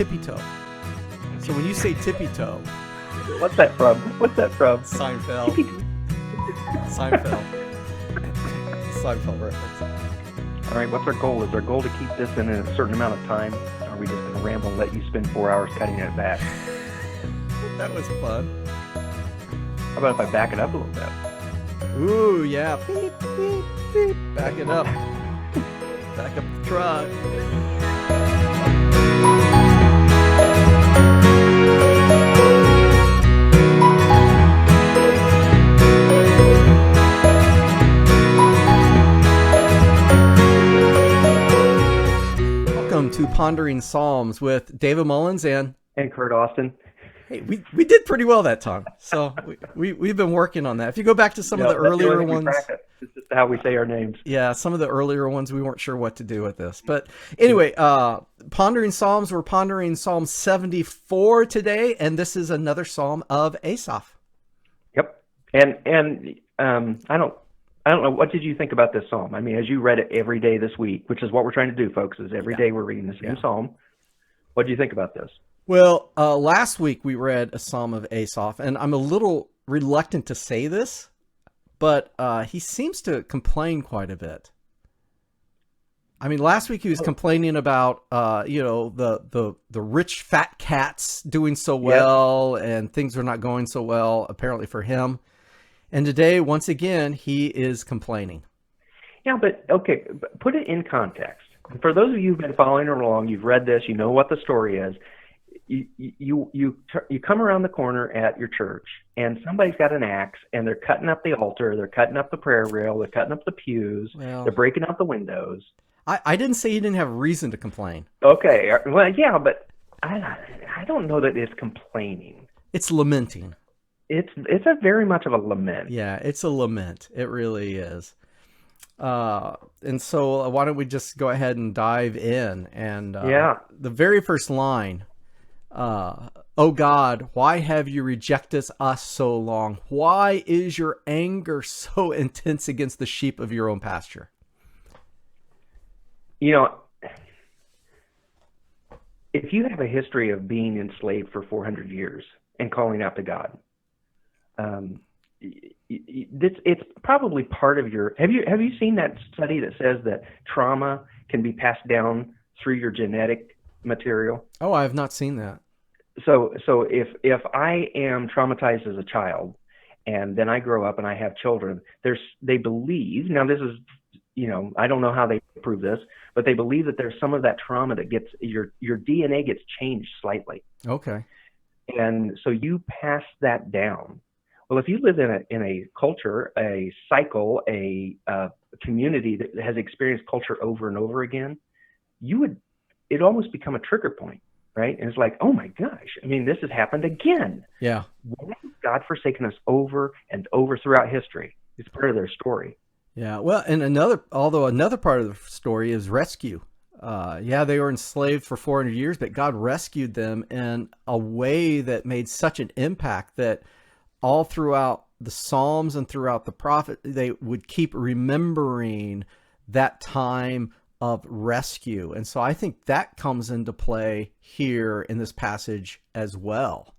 tippy toe. So when you say tippy toe, What's that from? Seinfeld. Seinfeld. Seinfeld reference. All right, what's our goal? Is our goal to keep this in a certain amount of time? Or are we just going to ramble and let you spend 4 hours cutting it back? That was fun. How about if I back it up a little bit? Ooh, yeah. Beep, beep, beep. Back it up. Back up the truck. Welcome to Pondering Psalms with David Mullins and Curt Austin. Hey, we did pretty well that time. So we've been working on that. If you go back to some of the earlier ones, it's just how we say our names. Yeah, some of the earlier ones we weren't sure what to do with this. But anyway, Pondering Psalms, we're pondering Psalm 74 today, and this is another psalm of Asaph. Yep. And I don't know, what did you think about this psalm? I mean, as you read it every day this week, which is what we're trying to do, folks, is every day we're reading the same psalm. What do you think about this? Well, last week we read a psalm of Asaph, and I'm a little reluctant to say this, but he seems to complain quite a bit. I mean, last week he was complaining about, the rich fat cats doing so well, and things are not going so well, apparently for him. And today, once again, he is complaining. Yeah, but okay, put it in context. For those of you who've been following along, you've read this, you know what the story is. You come around the corner at your church, and somebody's got an axe, and they're cutting up the altar, they're cutting up the prayer rail, they're cutting up the pews, they're breaking out the windows. I didn't say he didn't have reason to complain. Okay, well, yeah, but I don't know that it's complaining. It's lamenting. It's a very much of a lament. Yeah, it's a lament. It really is. And so why don't we just go ahead and dive in? And the very first line, "O God, why have you rejected us so long? Why is your anger so intense against the sheep of your own pasture?" You know, if you have a history of being enslaved for 400 years and calling out to God, it's probably part of your. Have you seen that study that says that trauma can be passed down through your genetic material? Oh, I have not seen that. So if I am traumatized as a child, and then I grow up and I have children, they believe, now this is, I don't know how they prove this, but they believe that there's some of that trauma that gets your DNA gets changed slightly. Okay. And so you pass that down. Well, if you live in a culture, a cycle, a community that has experienced culture over and over again, it almost become a trigger point, right? And it's like, oh my gosh, I mean, this has happened again. Yeah. Why has God forsaken us over and over throughout history? It's part of their story. Yeah. Well, and another part of the story is rescue. They were enslaved for 400 years, but God rescued them in a way that made such an impact that all throughout the Psalms and throughout the prophet, they would keep remembering that time of rescue. And so I think that comes into play here in this passage as well.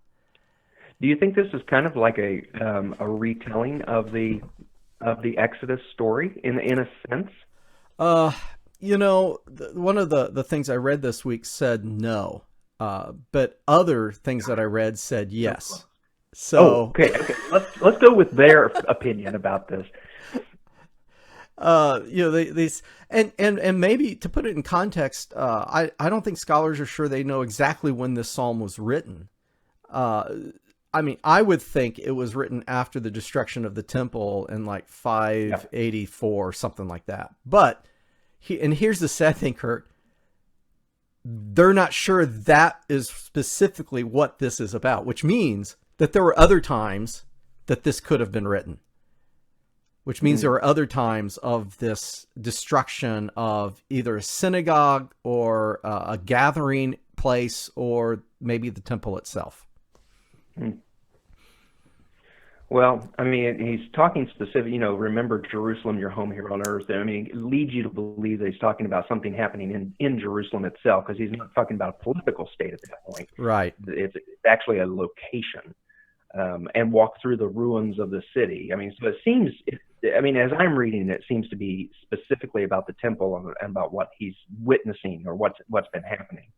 Do you think this is kind of like a retelling of the Exodus story in a sense? One of the things I read this week said no, but other things that I read said yes. So okay. Let's go with their opinion about this. And maybe to put it in context, I don't think scholars are sure they know exactly when this psalm was written. I mean, I would think it was written after the destruction of the temple in like 584, something like that. But here's the sad thing, Curt. They're not sure that is specifically what this is about, which means that there were other times that this could have been written, which means there were other times of this destruction of either a synagogue or a gathering place or maybe the temple itself. Well, I mean, he's talking specific, remember Jerusalem, your home here on earth. I mean, it leads you to believe that he's talking about something happening in Jerusalem itself, because he's not talking about a political state at that point. Right. It's actually a location, and walk through the ruins of the city. I mean, so it seems, as I'm reading it, seems to be specifically about the temple and about what he's witnessing or what's been happening.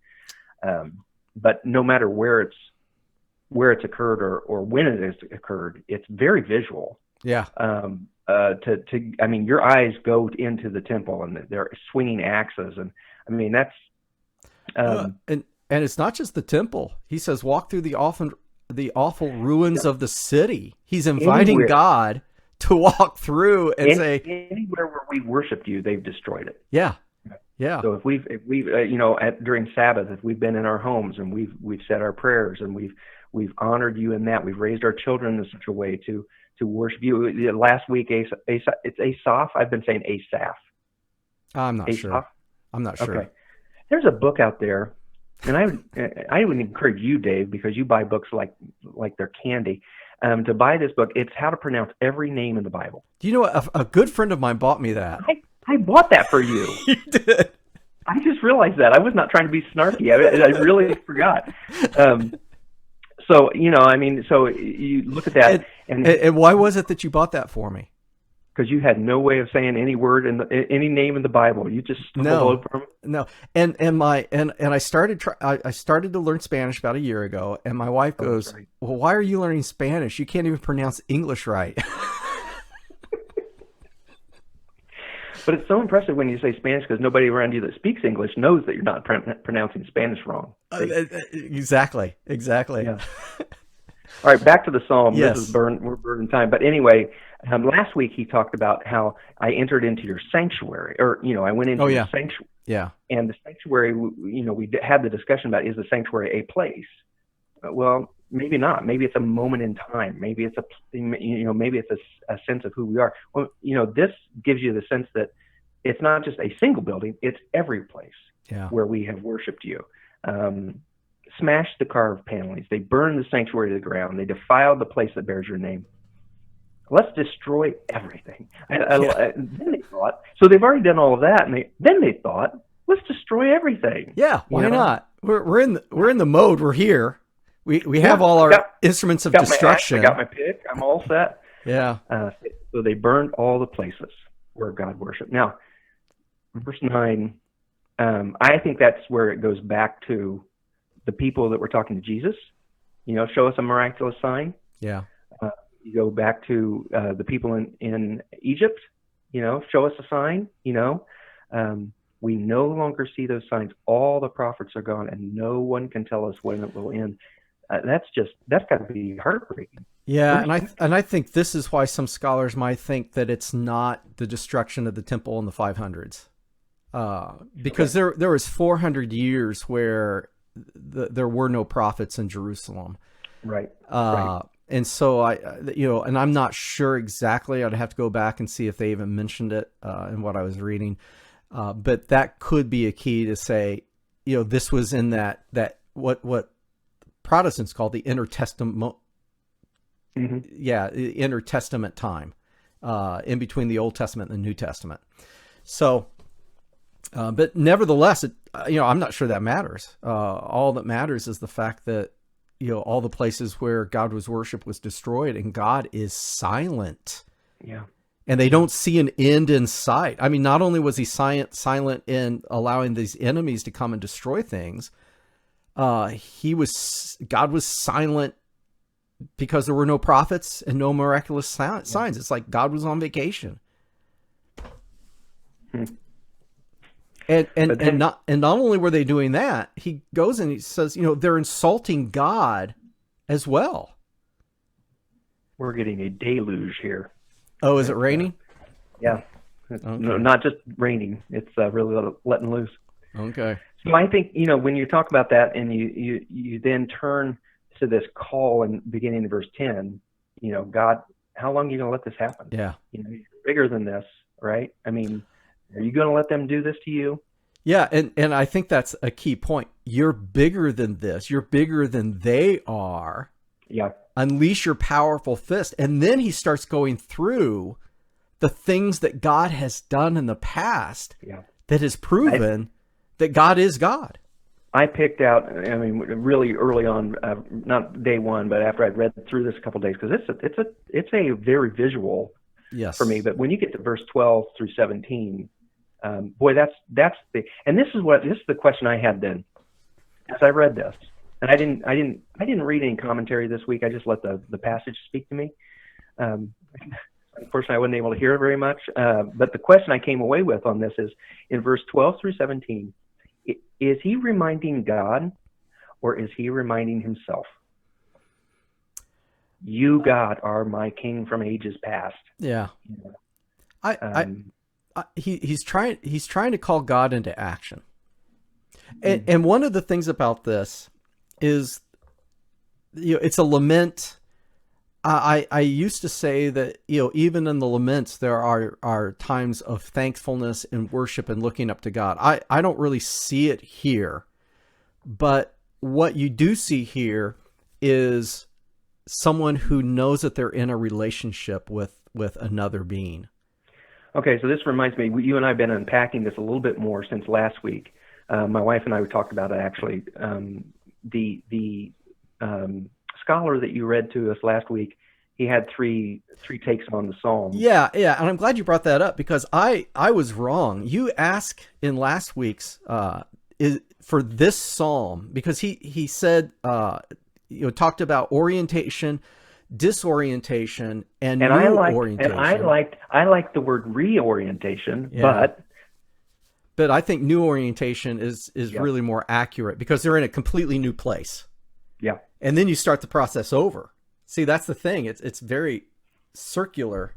But no matter where it's occurred or when it has occurred, it's very visual. Yeah. Your eyes go into the temple and they're swinging axes, and I mean that's. And it's not just the temple. He says, walk through the awful ruins of the city. He's inviting God to walk through and say, anywhere where we worshipped you, they've destroyed it. Yeah. Yeah. So if we've during Sabbath, if we've been in our homes and we've said our prayers and we've honored you in that, we've raised our children in such a way to worship you. Last week, it's Asaph. I've been saying Asaph. I'm not sure. Okay. There's a book out there, and I would encourage you, Dave, because you buy books like they're candy, to buy this book. It's how to pronounce every name in the Bible. Do you know a good friend of mine bought me that? I bought that for you. You did. I just realized that. I was not trying to be snarky. I really forgot. So you look at that, and why was it that you bought that for me? Because you had no way of saying any word any name in the Bible. You just stumbled over them. No, and I started to learn Spanish about a year ago, and my wife goes, right. "Well, why are you learning Spanish? You can't even pronounce English right." But it's so impressive when you say Spanish, because nobody around you that speaks English knows that you're not pronouncing Spanish wrong. Exactly. Yeah. All right, back to the Psalm. Yes. This is we're burning time. But anyway, last week he talked about how I entered into your sanctuary, or I went into your sanctuary. Yeah. And the sanctuary, we had the discussion about, is the sanctuary a place? Well, maybe not. Maybe it's a moment in time. Maybe it's maybe it's a sense of who we are. Well, this gives you the sense that it's not just a single building; it's every place where we have worshipped you. Smashed the carved panelings. They burned the sanctuary to the ground. They defiled the place that bears your name. Let's destroy everything. Then they thought. So they've already done all of that, and then they thought, let's destroy everything. Yeah, why not? We're in the mode. We're here. We have all our instruments of destruction. I got my pick. I'm all set. Yeah. So they burned all the places where God worshiped. Now, verse 9, I think that's where it goes back to the people that were talking to Jesus. Show us a miraculous sign. Yeah. You go back to the people in Egypt. Show us a sign. We no longer see those signs. All the prophets are gone, and no one can tell us when it will end. That's got to be heartbreaking. Yeah, and I think this is why some scholars might think that it's not the destruction of the temple in the 500s, because there was 400 years where there were no prophets in Jerusalem. Right. And so and I'm not sure exactly. I'd have to go back and see if they even mentioned it in what I was reading. But that could be a key to say, this was in that what Protestants call the intertestament. Mm-hmm. Yeah, the intertestament time, in between the Old Testament and the New Testament. So, but nevertheless, I'm not sure that matters. All that matters is the fact that all the places where God was worshipped was destroyed, and God is silent. Yeah. And they don't see an end in sight. I mean, not only was he silent in allowing these enemies to come and destroy things, God was silent because there were no prophets and no miraculous signs. It's like God was on vacation. And not only were they doing that, he goes and he says, they're insulting God as well. We're getting a deluge here. Oh, is it raining? Yeah. Okay. No, not just raining. It's really letting loose. Okay. So I think, when you talk about that and you then turn to this call in beginning of verse 10, God, how long are you going to let this happen? Yeah. You're bigger than this, right? I mean, are you going to let them do this to you? Yeah. And I think that's a key point. You're bigger than this. You're bigger than they are. Yeah. unleash your powerful fist. And then he starts going through the things that God has done in the past that has proven that God is God. I picked out, I mean, really early on, not day one, but after I'd read through this a couple of days, because it's a very visual for me. But when you get to verse 12 through 17, boy, that's the, and this is the question I had then as I read this. And I didn't read any commentary this week. I just let the passage speak to me. Unfortunately, I wasn't able to hear it very much. But the question I came away with on this is, in verse 12 through 17, is he reminding God or is he reminding himself? You, God, are my king from ages past. Yeah. He's trying to call God into action. And one of the things about this is, it's a lament. I used to say that, even in the laments, there are times of thankfulness and worship and looking up to God. I don't really see it here, but what you do see here is someone who knows that they're in a relationship with another being. Okay, so this reminds me, you and I have been unpacking this a little bit more since last week. My wife and I talked about it, actually. The scholar that you read to us last week, he had three takes on the psalm. Yeah, and I'm glad you brought that up, because I was wrong. You asked in last week's for this psalm, because he said talked about orientation, disorientation, and new orientation. And I liked the word reorientation, but I think new orientation is really more accurate, because they're in a completely new place. Yeah. And then you start the process over. See, that's the thing. It's very circular.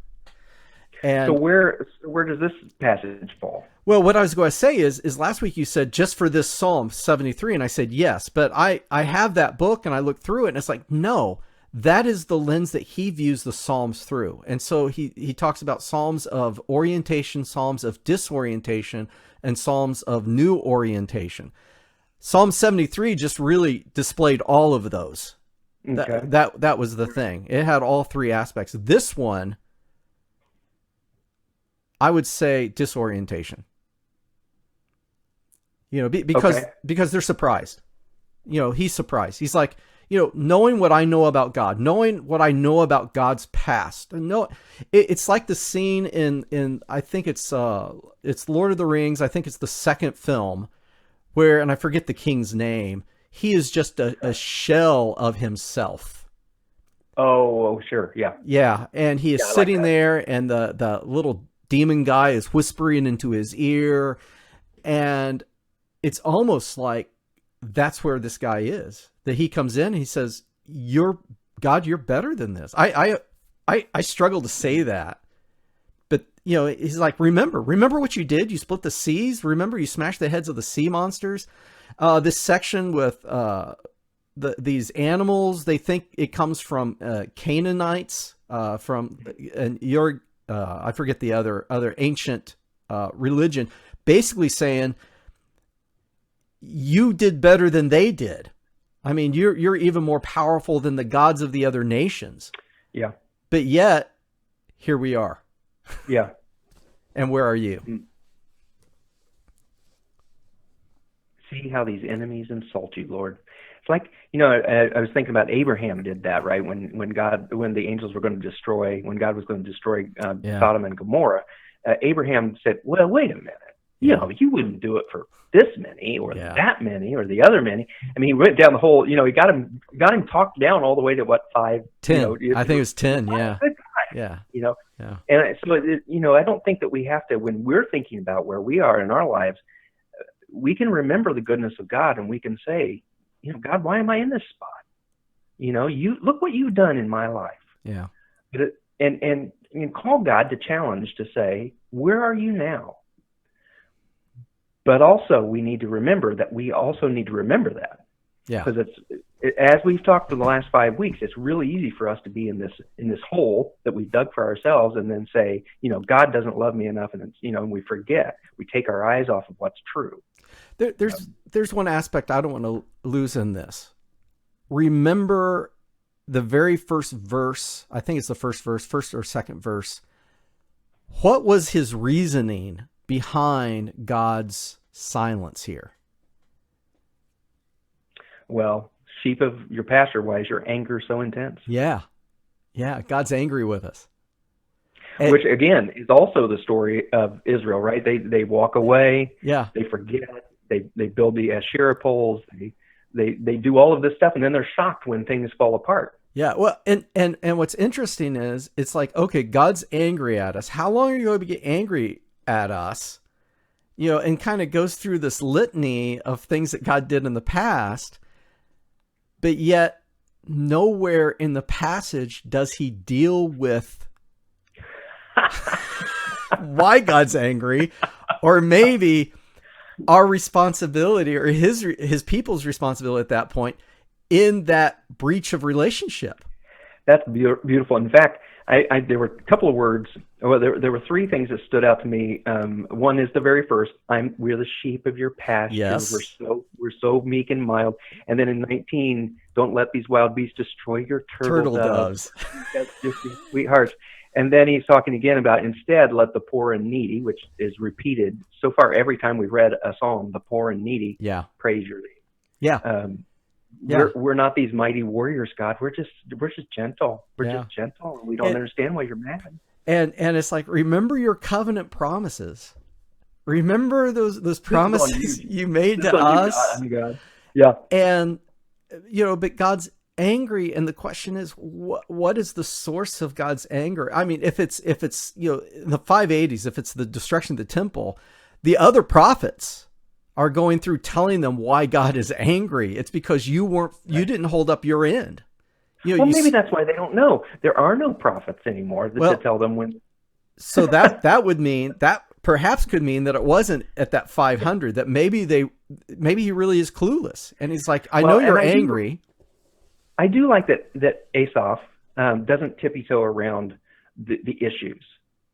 And so where does this passage fall? Well, what I was going to say is last week you said just for this Psalm 73, and I said yes, but I have that book and I looked through it and it's like, no, that is the lens that he views the Psalms through. And so he talks about Psalms of orientation, Psalms of disorientation, and Psalms of new orientation. Psalm 73 just really displayed all of those. Okay. That was the thing. It had all three aspects. This one, I would say disorientation. Because they're surprised. He's surprised. He's like, knowing what I know about God, knowing what I know about God's past. It's like the scene in I think it's Lord of the Rings. I think it's the second film where, and I forget the king's name, he is just a shell of himself. Oh, sure. Yeah. Yeah. And he is sitting there, and the little demon guy is whispering into his ear. And it's almost like that's where this guy is, that he comes in and he says, you're better than this. I struggle to say that, but he's like, remember what you did. You split the seas. Remember, you smashed the heads of the sea monsters. This section with these animals, they think it comes from Canaanites, I forget the other ancient religion, basically saying you did better than they did. I mean, you're even more powerful than the gods of the other nations. Yeah. But yet, here we are. Yeah. And where are you? See how these enemies insult you, Lord. It's like, I was thinking about Abraham did that, right? When the angels were going to destroy, when God was going to destroy Sodom and Gomorrah, Abraham said, well, wait a minute. You wouldn't do it for this many or that many or the other many. I mean, he went down the whole, he got him talked down all the way to what, 5? 10. I think it was 10. Yeah. Yeah. And so, I don't think that we have to, when we're thinking about where we are in our lives, we can remember the goodness of God, and we can say, God, why am I in this spot? You look what you've done in my life. Yeah. And call God to challenge, to say, where are you now? But also, we need to remember that we also need to remember that. Yeah. Because as we've talked for the last 5 weeks, it's really easy for us to be in this hole that we've dug for ourselves, and then say, God doesn't love me enough, and and we forget. We take our eyes off of what's true. There's one aspect I don't want to lose in this. Remember the very first verse, I think it's the first verse, first or second verse, what was his reasoning behind God's silence here? Well, sheep of your pasture, why is your anger so intense? Yeah. God's angry with us. Which again is also the story of Israel, right? They walk away. Yeah. They forget. They build the Asherah poles. They do all of this stuff, and then they're shocked when things fall apart. Yeah. Well, and what's interesting is it's like, okay, God's angry at us. How long are you going to get angry at us? And kind of goes through this litany of things that God did in the past, but yet nowhere in the passage does he deal with why God's angry, or maybe our responsibility or his people's responsibility at that point in that breach of relationship. That's beautiful. In fact, there were a couple of words. Well, there were three things that stood out to me. One is the very first. We're the sheep of your pasture. Yes. We're so meek and mild. And then in 19, don't let these wild beasts destroy your turtle doves. That's just these sweethearts. And then he's talking again about instead let the poor and needy, which is repeated so far every time we've read a psalm. The poor and needy praise your name. Yeah. We're not these mighty warriors, God. We're just gentle. We're just gentle. We don't understand why you're mad. And it's like, remember your covenant promises. Remember those promises you made to us. God. Yeah. And but God's angry, and the question is, what is the source of God's anger? I mean, if it's in the 580s, if it's the destruction of the temple, the other prophets are going through telling them why God is angry. It's because you didn't hold up your end. Maybe that's why they don't know. There are no prophets anymore that tell them when. So that would mean that perhaps could mean that it wasn't at that 500, that maybe he really is clueless. And he's like, I know you're angry. I do like that Asaph doesn't tippy-toe around the issues,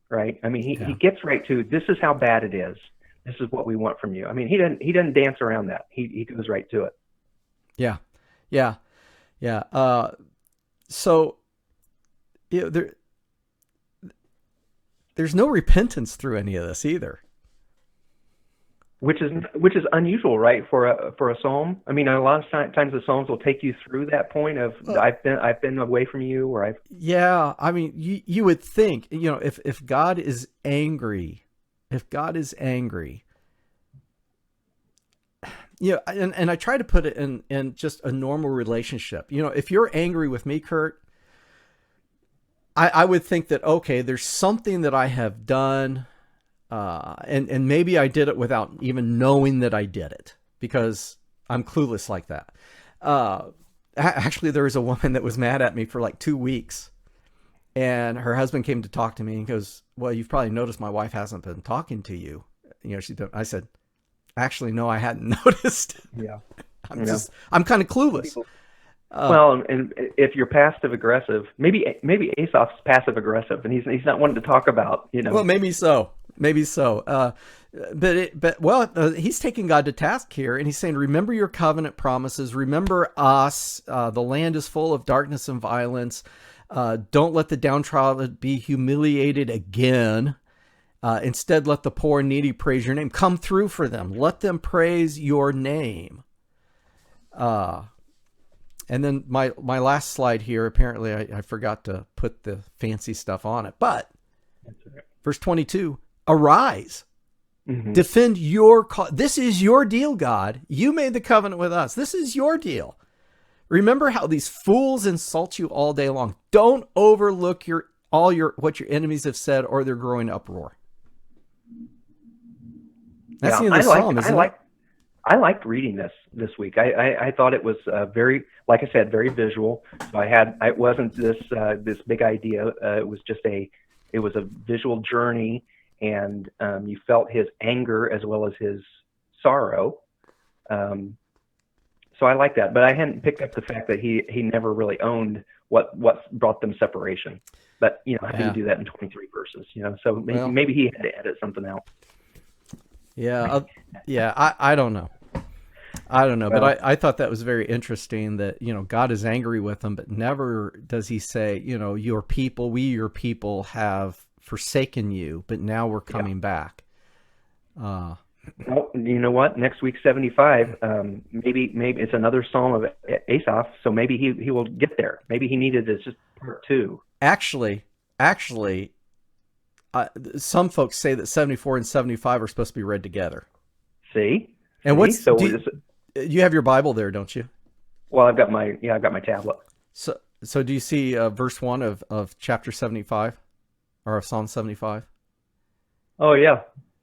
right? I mean, he gets right to, this is how bad it is. This is what we want from you. I mean, he doesn't dance around that. He goes right to it. Yeah. So there's no repentance through any of this either. Which is unusual, right, for a psalm. I mean, a lot of times the psalms will take you through that point of I've been away from you, or I've. Yeah, I mean, you would think, if God is angry, and I try to put it in just a normal relationship. If you're angry with me, Curt, I would think that, okay, there's something that I have done. And maybe I did it without even knowing that I did it, because I'm clueless like that. Actually, there was a woman that was mad at me for like 2 weeks, and her husband came to talk to me and goes, well, you've probably noticed my wife hasn't been talking to you. I said, actually, no, I hadn't noticed. Yeah. I'm kind of clueless. Well, and if you're passive aggressive, maybe Asaph's passive aggressive, and he's not wanting to talk about, Well, maybe so. But he's taking God to task here, and he's saying, remember your covenant promises. Remember us. The land is full of darkness and violence. Don't let the downtrodden be humiliated again. Instead, let the poor and needy praise your name. Come through for them. Let them praise your name. And then my last slide here, apparently I forgot to put the fancy stuff on it. But verse 22, arise, defend your cause. This is your deal, God. You made the covenant with us. This is your deal. Remember how these fools insult you all day long. Don't overlook what your enemies have said, or they're growing uproar. That's the end of the psalm, isn't it? I liked reading this week. I thought it was very, like I said, very visual. So it wasn't this big idea. It was a visual journey, and you felt his anger as well as his sorrow. So I like that, but I hadn't picked up the fact that he never really owned what brought them separation. But how can you do that in 23 verses? So maybe he had to edit something out. Yeah, I don't know. I don't know, Well, but I thought that was very interesting that, God is angry with them, but never does he say, your people, your people have forsaken you, but now we're coming back. well, you know what? Next week, 75. Maybe it's another Psalm of Asaph. So maybe he will get there. Maybe he needed this just part 2. Actually, some folks say that 74 and 75 are supposed to be read together. See? And So you have your Bible there, don't you? well, I've got my tablet. So do you see verse 1 of chapter 75 or of Psalm 75? Oh yeah.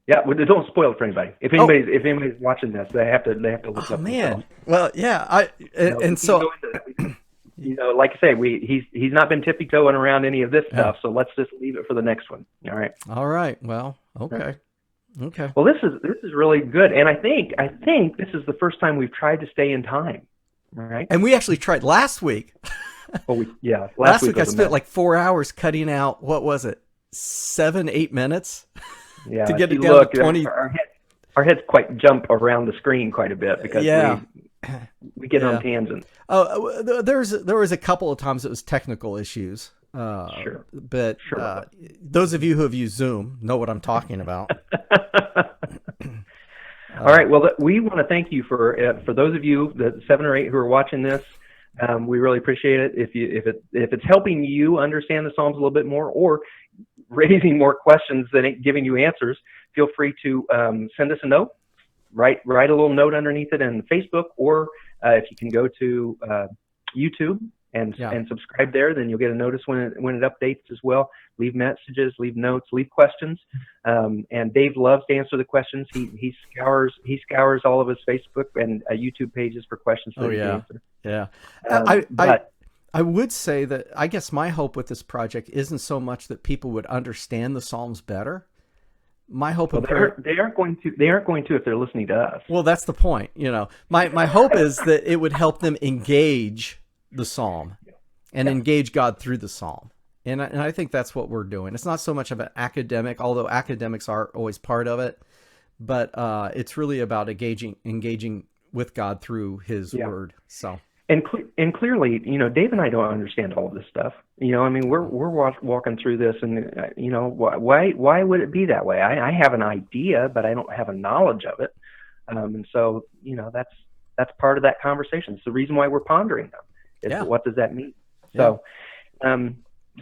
Yeah, well, don't spoil it for anybody. If anybody's watching this, they have to look Oh up man. themselves. Well, yeah, Like I say, he's not been tippy-toeing around any of this stuff, so let's just leave it for the next one. All right. All right. Well, okay. Okay. Well, this is really good, and I think this is the first time we've tried to stay in time. All right. And we actually tried last week. Well, last week I spent like 4 hours cutting out, what was it? 7-8 minutes? Yeah. To get it down to 20. Our heads quite jump around the screen quite a bit because we get on tangents. Oh, there was a couple of times it was technical issues. Sure. But those of you who have used Zoom know what I'm talking about. All right. Well, we want to thank you for those of you, the 7 or 8 who are watching this. We really appreciate it. If it's helping you understand the Psalms a little bit more, or raising more questions than it giving you answers, feel free to send us a note. Write a little note underneath it in Facebook, or if you can go to YouTube and subscribe there, then you'll get a notice when it updates as well. Leave messages, leave notes, leave questions. And Dave loves to answer the questions. He scours all of his Facebook and YouTube pages for questions that he can answer. Yeah. I would say that I guess my hope with this project isn't so much that people would understand the Psalms better. My hope and prayer, they aren't going to if they're listening to us. Well, that's the point. My hope is that it would help them engage the Psalm and engage God through the Psalm. And I think that's what we're doing. It's not so much of an academic, although academics are always part of it, but it's really about engaging with God through His Word. So. And clearly, Dave and I don't understand all of this stuff. I mean, we're walking through this, and why would it be that way? I have an idea, but I don't have a knowledge of it, and so that's part of that conversation. It's the reason why we're pondering them. What does that mean? Yeah.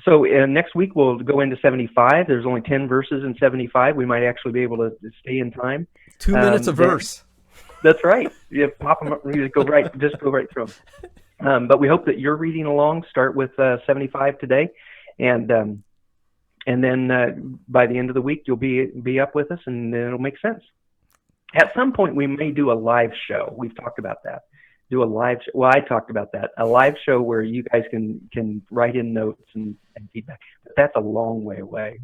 So next week we'll go into 75. There's only 10 verses in 75. We might actually be able to stay in time. 2 minutes a verse. That's right. You pop them up, you just go right through them. But we hope that you're reading along. Start with 75 today, and then by the end of the week you'll be up with us, and it'll make sense. At some point we may do a live show. We've talked about that. Do a live show. Well, I talked about that. A live show where you guys can write in notes and feedback. But that's a long way away.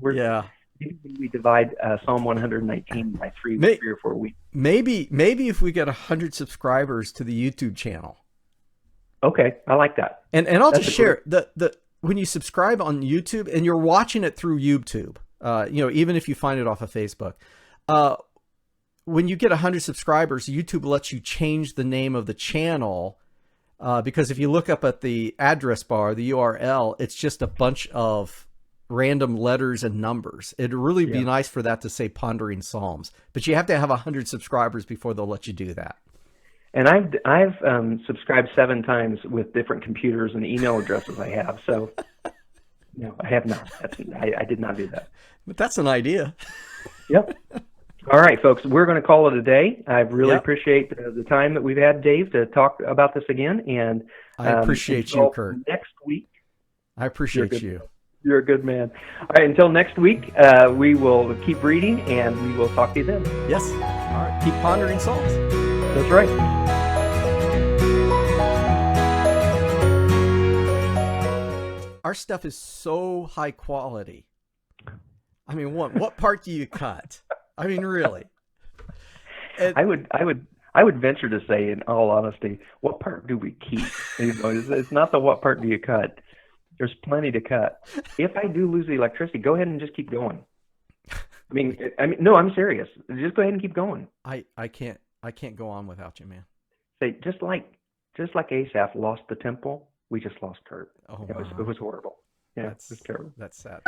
We divide Psalm 119 by 3 or 4 weeks. Maybe if we get 100 subscribers to the YouTube channel. Okay, I like that. And I'll just share the when you subscribe on YouTube and you're watching it through YouTube, even if you find it off of Facebook, when you get 100 subscribers, YouTube lets you change the name of the channel, because if you look up at the address bar, the URL, it's just a bunch of random letters and numbers. It'd really be nice for that to say Pondering Psalms, but you have to have 100 subscribers before they'll let you do that. And I've subscribed 7 times with different computers and email addresses I have. So no, I have not. I did not do that. But that's an idea. Yep. All right, folks, we're going to call it a day. I really appreciate the time that we've had, Dave, to talk about this again. And I appreciate you, Curt. Next week. I appreciate you. You're a good man. All right, until next week, we will keep reading, and we will talk to you then. Yes. All right. Keep pondering Psalms. That's right. Our stuff is so high quality. I mean, what part do you cut? I mean, really. I would venture to say, in all honesty, what part do we keep? It's not the what part do you cut. There's plenty to cut. If I do lose the electricity, go ahead and just keep going. I mean, no, I'm serious. Just go ahead and keep going. I can't go on without you, man. Say, just like Asaph lost the temple, we just lost Kurt. Oh It my. was horrible. Yeah, it was terrible. That's sad.